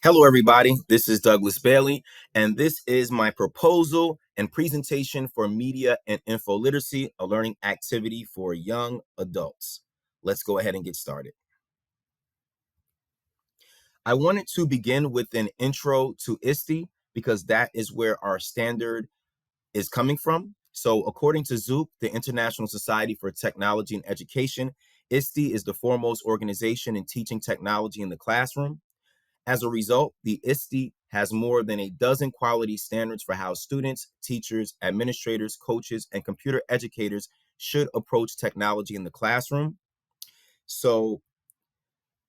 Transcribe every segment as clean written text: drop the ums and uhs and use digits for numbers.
Hello, everybody. This is Douglas Bailey, and this is my proposal and presentation for Media and Info Literacy, a learning activity for young adults. Let's go ahead and get started. I wanted to begin with an intro to ISTE because that is where our standard is coming from. So, according to Zook, the International Society for Technology and Education, ISTE is the foremost organization in teaching technology in the classroom. As a result, the ISTE has more than a dozen quality standards for how students, teachers, administrators, coaches, and computer educators should approach technology in the classroom. So,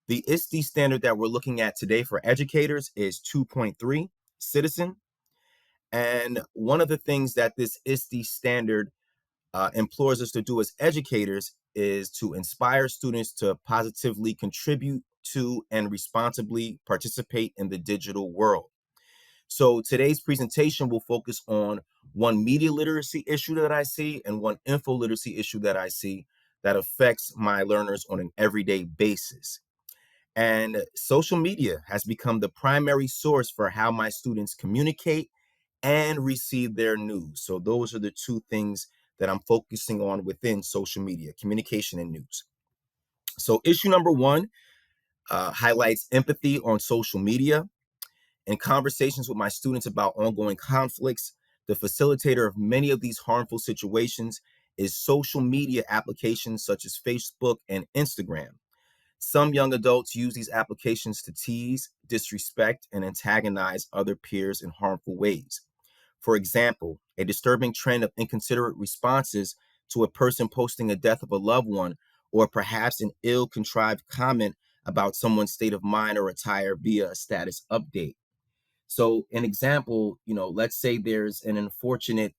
the ISTE standard that we're looking at today for educators is 2.3 citizen. And one of the things that this ISTE standard implores us to do as educators is to inspire students to positively contribute to and responsibly participate in the digital world. So today's presentation will focus on one media literacy issue that I see and one info literacy issue that I see that affects my learners on an everyday basis. And social media has become the primary source for how my students communicate and receive their news. So those are the two things that I'm focusing on within social media, communication and news. So issue number one highlights empathy on social media. In conversations with my students about ongoing conflicts, the facilitator of many of these harmful situations is social media applications such as Facebook and Instagram. Some young adults use these applications to tease, disrespect, and antagonize other peers in harmful ways. For example, a disturbing trend of inconsiderate responses to a person posting a death of a loved one, or perhaps an ill contrived comment about someone's state of mind or attire via a status update. So, an example, let's say there's an unfortunate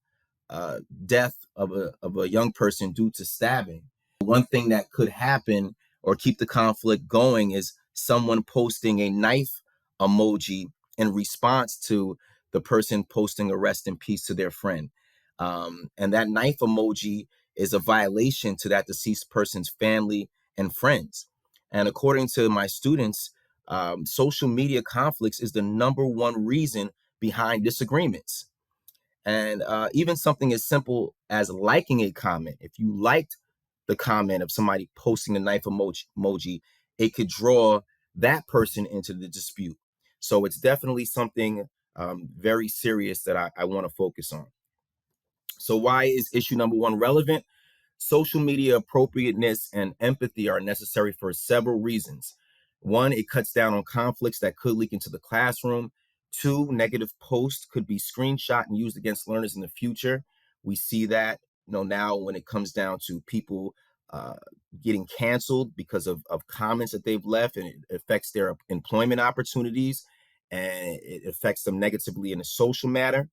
uh, death of a young person due to stabbing. One thing that could happen or keep the conflict going is someone posting a knife emoji in response to the person posting a rest in peace to their friend. And that knife emoji is a violation to that deceased person's family and friends. And according to my students, social media conflicts is the number one reason behind disagreements. And even something as simple as liking a comment, if you liked the comment of somebody posting the knife emoji, it could draw that person into the dispute. So it's definitely something very serious that I want to focus on. So, why is issue number one relevant? Social media appropriateness and empathy are necessary for several reasons. One, it cuts down on conflicts that could leak into the classroom. Two, negative posts could be screenshot and used against learners in the future. We see that, now when it comes down to people uh, getting canceled because of comments that they've left, and it affects their employment opportunities and it affects them negatively in a social matter.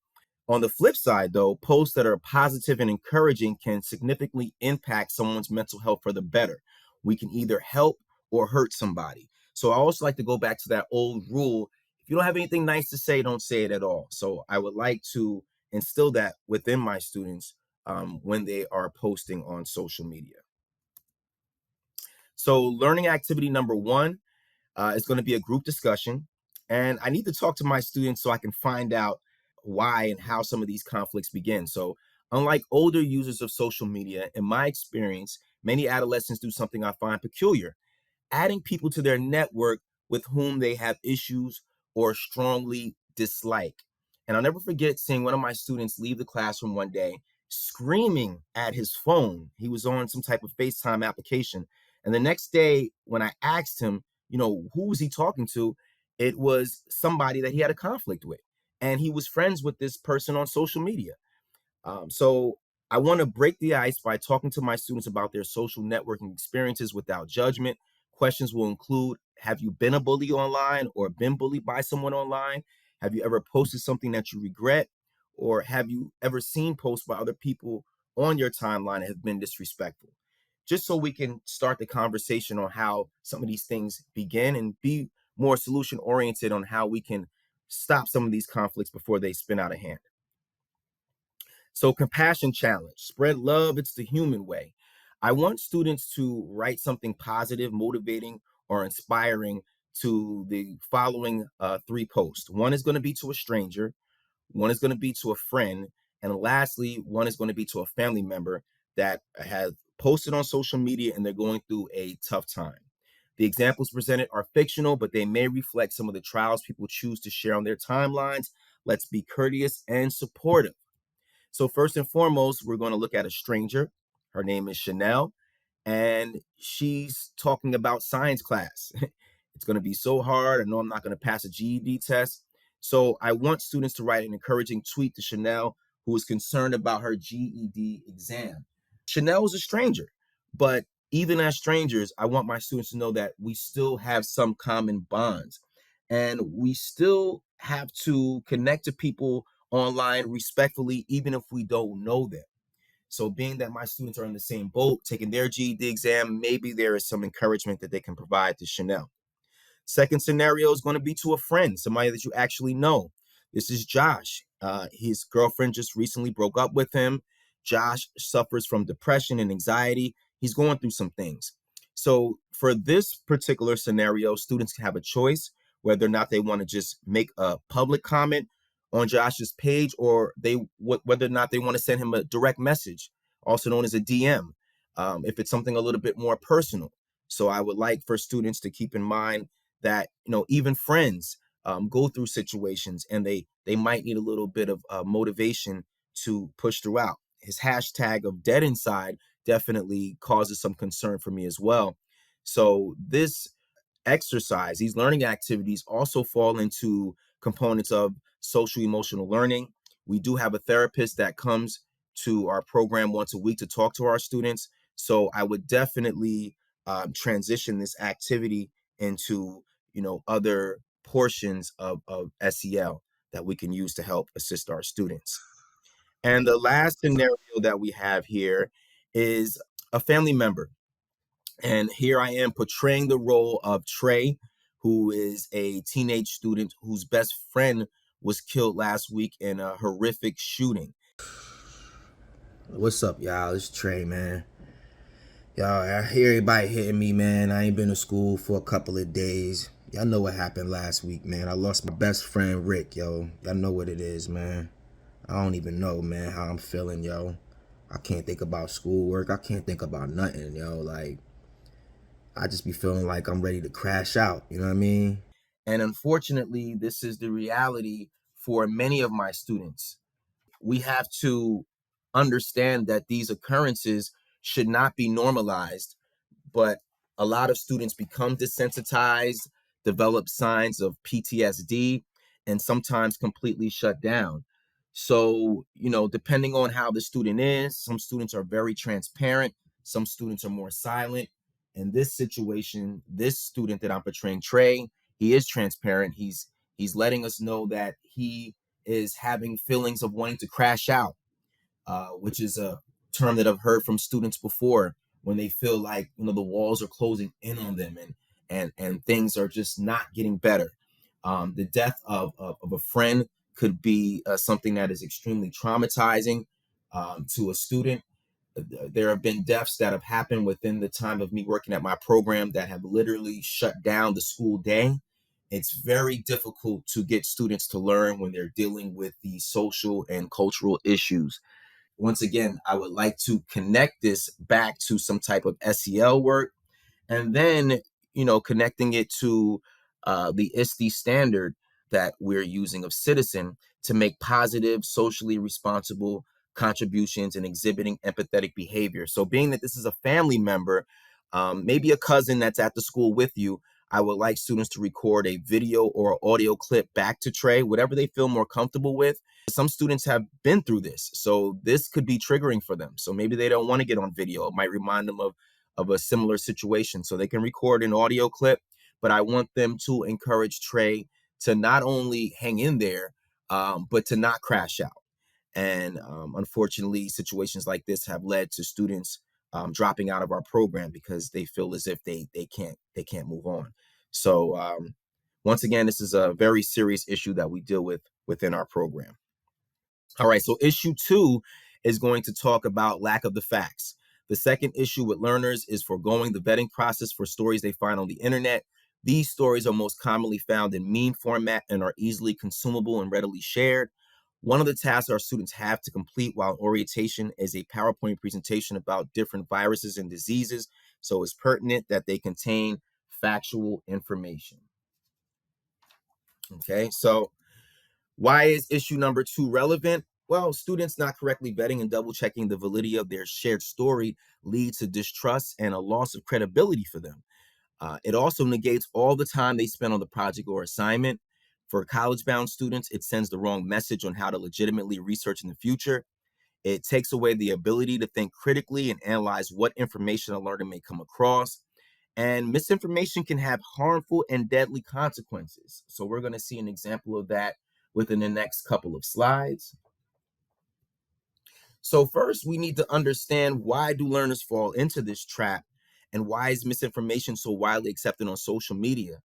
On the flip side, though, posts that are positive and encouraging can significantly impact someone's mental health for the better. We can either help or hurt somebody. So I also like to go back to that old rule. If you don't have anything nice to say, don't say it at all. So I would like to instill that within my students when they are posting on social media. So learning activity number one is going to be a group discussion. And I need to talk to my students so I can find out why and how some of these conflicts begin. So, unlike older users of social media, in my experience, many adolescents do something I find peculiar: adding people to their network with whom they have issues or strongly dislike. And I'll never forget seeing one of my students leave the classroom one day screaming at his phone. He was on some type of FaceTime application. And the next day, when I asked him, who was he talking to? It was somebody that he had a conflict with. And he was friends with this person on social media. So I want to break the ice by talking to my students about their social networking experiences without judgment. Questions will include: have you been a bully online or been bullied by someone online? Have you ever posted something that you regret? Or have you ever seen posts by other people on your timeline that have been disrespectful? Just so we can start the conversation on how some of these things begin and be more solution oriented on how we can stop some of these conflicts before they spin out of hand. So, compassion challenge: spread love, it's the human way. I want students to write something positive, motivating, or inspiring to the following three posts. One is going to be to a stranger, one is going to be to a friend, and lastly, one is going to be to a family member that has posted on social media and they're going through a tough time. The examples presented are fictional, but they may reflect some of the trials people choose to share on their timelines. Let's be courteous and supportive. So, first and foremost, we're going to look at a stranger. Her name is Chanel, and she's talking about science class. It's going to be so hard. I know I'm not going to pass a GED test. So, I want students to write an encouraging tweet to Chanel, who is concerned about her GED exam. Chanel is a stranger, but even as strangers, I want my students to know that we still have some common bonds and we still have to connect to people online respectfully, even if we don't know them. So, being that my students are in the same boat, taking their GED exam, maybe there is some encouragement that they can provide to Chanel. Second scenario is going to be to a friend, somebody that you actually know. This is Josh. His girlfriend just recently broke up with him. Josh suffers from depression and anxiety. He's going through some things. So, for this particular scenario, students can have a choice whether or not they want to just make a public comment on Josh's page, or whether or not they want to send him a direct message, also known as a DM, if it's something a little bit more personal. So, I would like for students to keep in mind that even friends go through situations and they might need a little bit of motivation to push throughout. His hashtag of dead inside definitely causes some concern for me as well. So this exercise, these learning activities also fall into components of social emotional learning. We do have a therapist that comes to our program once a week to talk to our students. So I would definitely transition this activity into other portions of SEL that we can use to help assist our students. And the last scenario that we have here is a family member. And here I am portraying the role of Trey, who is a teenage student whose best friend was killed last week in a horrific shooting. What's up, y'all? It's Trey, man. Y'all, I hear everybody hitting me, man. I ain't been to school for a couple of days. Y'all know what happened last week, man. I lost my best friend, Rick, yo. Y'all know what it is, man. I don't even know, man, how I'm feeling, yo. I can't think about schoolwork. I can't think about nothing, yo. Like, I just be feeling like I'm ready to crash out. You know what I mean? And unfortunately, this is the reality for many of my students. We have to understand that these occurrences should not be normalized, but a lot of students become desensitized, develop signs of PTSD, and sometimes completely shut down. So, depending on how the student is, some students are very transparent, some students are more silent. In this situation, this student that I'm portraying, Trey, he is transparent. He's letting us know that he is having feelings of wanting to crash out, which is a term that I've heard from students before when they feel like the walls are closing in on them and things are just not getting better. The death of a friend could be something that is extremely traumatizing to a student. There have been deaths that have happened within the time of me working at my program that have literally shut down the school day. It's very difficult to get students to learn when they're dealing with these social and cultural issues. Once again, I would like to connect this back to some type of SEL work, and then connecting it to the ISTE standard that we're using of citizen to make positive, socially responsible contributions and exhibiting empathetic behavior. So being that this is a family member, maybe a cousin that's at the school with you, I would like students to record a video or audio clip back to Trey, whatever they feel more comfortable with. Some students have been through this, so this could be triggering for them. So maybe they don't want to get on video. It might remind them of a similar situation. So they can record an audio clip, but I want them to encourage Trey to not only hang in there, but to not crash out. And unfortunately, situations like this have led to students dropping out of our program because they feel as if they can't move on. So once again, this is a very serious issue that we deal with within our program. All right, so issue 2 is going to talk about lack of the facts. The second issue with learners is foregoing the vetting process for stories they find on the internet. These stories are most commonly found in meme format and are easily consumable and readily shared. One of the tasks our students have to complete while orientation is a PowerPoint presentation about different viruses and diseases, so it's pertinent that they contain factual information. Okay, so why is issue number 2 relevant? Well, students not correctly vetting and double checking the validity of their shared story leads to distrust and a loss of credibility for them. It also negates all the time they spend on the project or assignment. For college bound students, it sends the wrong message on how to legitimately research in the future. It takes away the ability to think critically and analyze what information a learner may come across. And misinformation can have harmful and deadly consequences. So, we're going to see an example of that within the next couple of slides. So, first, we need to understand, why do learners fall into this trap, and why is misinformation so widely accepted on social media?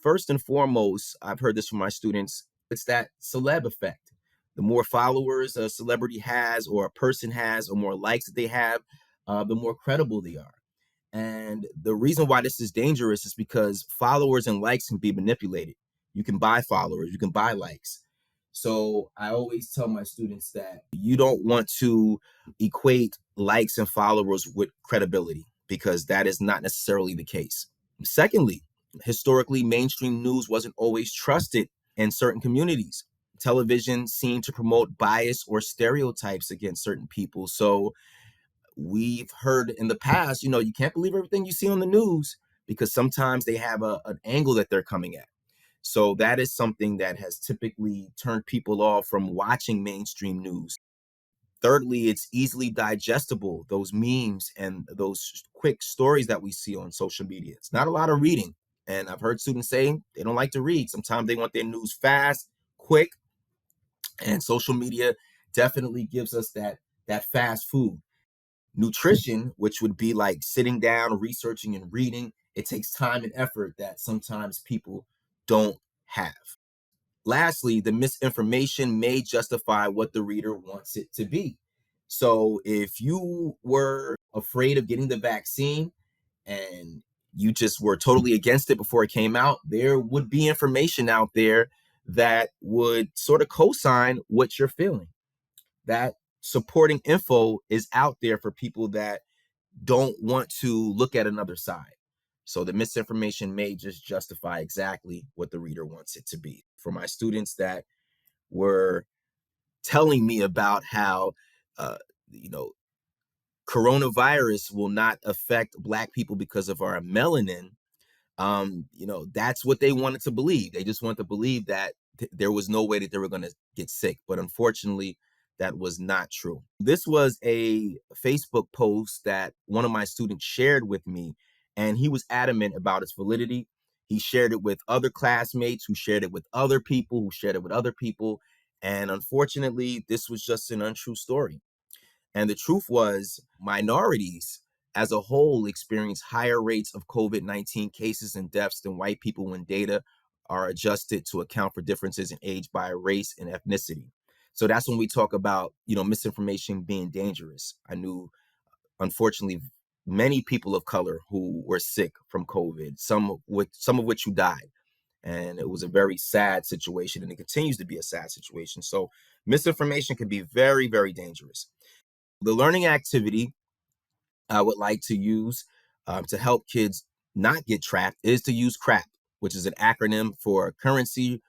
First and foremost, I've heard this from my students, it's that celeb effect. The more followers a celebrity has, or a person has, or more likes that they have, the more credible they are. And the reason why this is dangerous is because followers and likes can be manipulated. You can buy followers, you can buy likes. So I always tell my students that you don't want to equate likes and followers with credibility, because that is not necessarily the case. Secondly, historically, mainstream news wasn't always trusted in certain communities. Television seemed to promote bias or stereotypes against certain people. So we've heard in the past, you can't believe everything you see on the news, because sometimes they have an angle that they're coming at. So that is something that has typically turned people off from watching mainstream news. Thirdly, it's easily digestible, those memes and those quick stories that we see on social media. It's not a lot of reading. And I've heard students say they don't like to read. Sometimes they want their news fast, quick, and social media definitely gives us that fast food. Nutrition, which would be like sitting down, researching, and reading, it takes time and effort that sometimes people don't have. Lastly, the misinformation may justify what the reader wants it to be. So if you were afraid of getting the vaccine and you just were totally against it before it came out, there would be information out there that would sort of co-sign what you're feeling. That supporting info is out there for people that don't want to look at another side. So the misinformation may just justify exactly what the reader wants it to be. For my students that were telling me about how, uh, you know, coronavirus will not affect Black people because of our melanin, that's what they wanted to believe. They just wanted to believe that there was no way that they were going to get sick. But unfortunately, that was not true. This was a Facebook post that one of my students shared with me, and he was adamant about its validity. He shared it with other classmates, who shared it with other people, who shared it with other people. And unfortunately, this was just an untrue story. And the truth was, minorities as a whole experience higher rates of COVID-19 cases and deaths than white people when data are adjusted to account for differences in age by race and ethnicity. So that's when we talk about, misinformation being dangerous. I knew, unfortunately, many people of color who were sick from COVID, some of which who died. And it was a very sad situation, and it continues to be a sad situation. So misinformation can be very, very dangerous. The learning activity I would like to use to help kids not get trapped is to use CRAP, which is an acronym for Currency,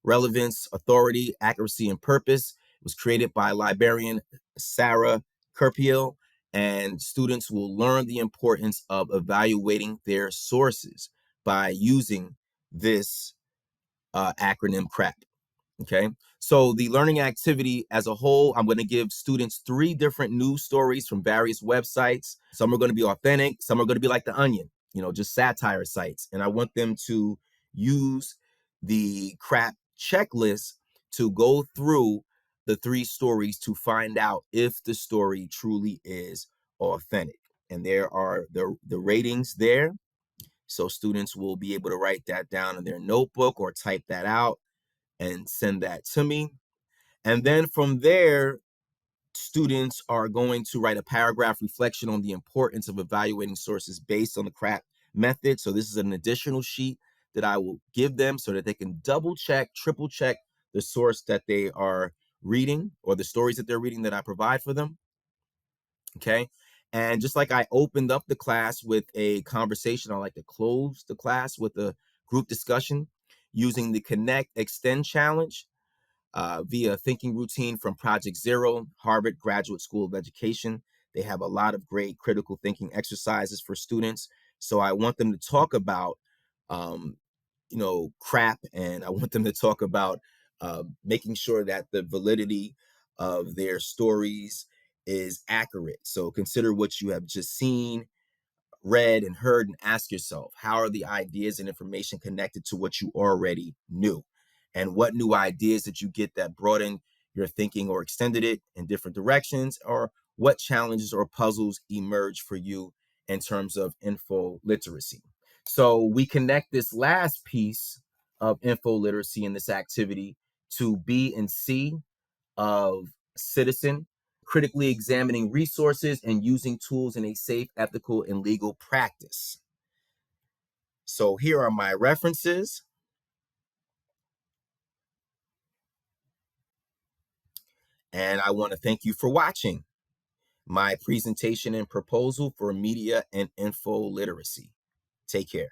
Relevance, Authority, Accuracy, and Purpose. It was created by librarian Sarah Kerpiel, and students will learn the importance of evaluating their sources by using this acronym CRAP. Okay. So the learning activity as a whole, I'm going to give students 3 different news stories from various websites. Some are going to be authentic. Some are going to be like The Onion, just satire sites. And I want them to use the CRAP checklist to go through the 3 stories to find out if the story truly is authentic. And there are the ratings there. So students will be able to write that down in their notebook or type that out and send that to me. And then from there, students are going to write a paragraph reflection on the importance of evaluating sources based on the CRAP method. So this is an additional sheet that I will give them so that they can double check, triple check the source that they are reading or the stories that they're reading that I provide for them. Okay. And just like I opened up the class with a conversation, I like to close the class with a group discussion using the Connect Extend Challenge via thinking routine from Project Zero, Harvard Graduate School of Education. They have a lot of great critical thinking exercises for students. So I want them to talk about, um, crap, and I want them to talk about making sure that the validity of their stories is accurate. So consider what you have just seen, read, and heard, and ask yourself, how are the ideas and information connected to what you already knew? And what new ideas did you get that broadened your thinking or extended it in different directions? Or what challenges or puzzles emerged for you in terms of info literacy? So we connect this last piece of info literacy in this activity to B and C of citizen, critically examining resources and using tools in a safe, ethical, and legal practice. So here are my references. And I want to thank you for watching my presentation and proposal for media and info literacy. Take care.